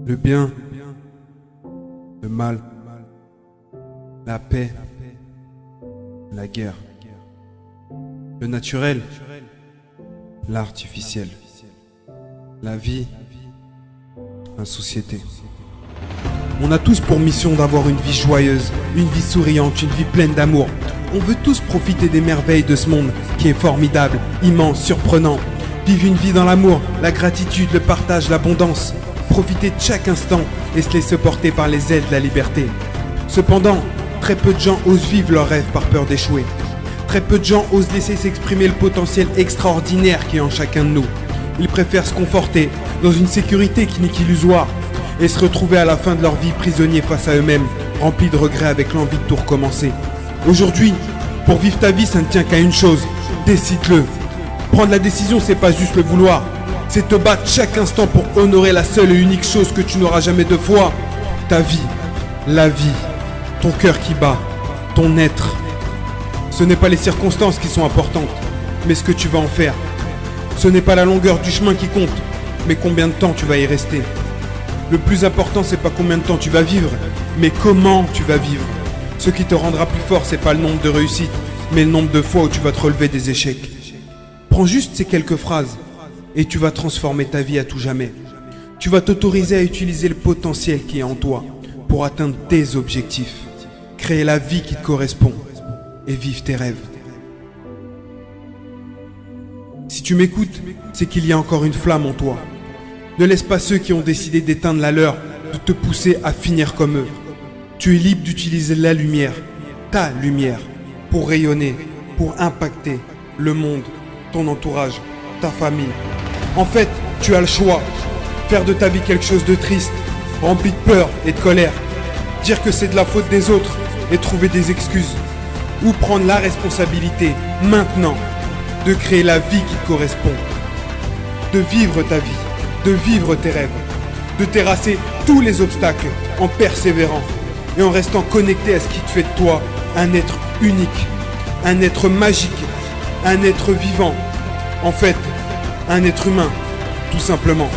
Le bien, le mal, la paix, la guerre, le naturel, l'artificiel, la vie, la société. On a tous pour mission d'avoir une vie joyeuse, une vie souriante, une vie pleine d'amour. On veut tous profiter des merveilles de ce monde qui est formidable, immense, surprenant. Vivre une vie dans l'amour, la gratitude, le partage, l'abondance. Profiter de chaque instant et se laisser porter par les ailes de la liberté. Cependant, très peu de gens osent vivre leurs rêves par peur d'échouer. Très peu de gens osent laisser s'exprimer le potentiel extraordinaire qui est en chacun de nous. Ils préfèrent se conforter dans une sécurité qui n'est qu'illusoire et se retrouver à la fin de leur vie prisonniers face à eux-mêmes, remplis de regrets avec l'envie de tout recommencer. Aujourd'hui, pour vivre ta vie, ça ne tient qu'à une chose, décide-le. Prendre la décision, c'est pas juste le vouloir, c'est te battre chaque instant pour honorer la seule et unique chose que tu n'auras jamais deux fois. Ta vie, la vie, ton cœur qui bat, ton être. Ce n'est pas les circonstances qui sont importantes, mais ce que tu vas en faire. Ce n'est pas la longueur du chemin qui compte, mais combien de temps tu vas y rester. Le plus important, c'est pas combien de temps tu vas vivre, mais comment tu vas vivre. Ce qui te rendra plus fort, c'est pas le nombre de réussites, mais le nombre de fois où tu vas te relever des échecs. Prends juste ces quelques phrases et tu vas transformer ta vie à tout jamais. Tu vas t'autoriser à utiliser le potentiel qui est en toi pour atteindre tes objectifs, créer la vie qui te correspond et vivre tes rêves. Si tu m'écoutes, c'est qu'il y a encore une flamme en toi. Ne laisse pas ceux qui ont décidé d'éteindre la leur de te pousser à finir comme eux. Tu es libre d'utiliser la lumière, ta lumière, pour rayonner, pour impacter le monde, ton entourage, ta famille. En fait, tu as le choix. Faire de ta vie quelque chose de triste, rempli de peur et de colère. Dire que c'est de la faute des autres et trouver des excuses. Ou prendre la responsabilité, maintenant, de créer la vie qui te correspond. De vivre ta vie, de vivre tes rêves. De terrasser tous les obstacles en persévérant et en restant connecté à ce qui te fait de toi un être unique, un être magique, un être vivant. En fait, un être humain, tout simplement.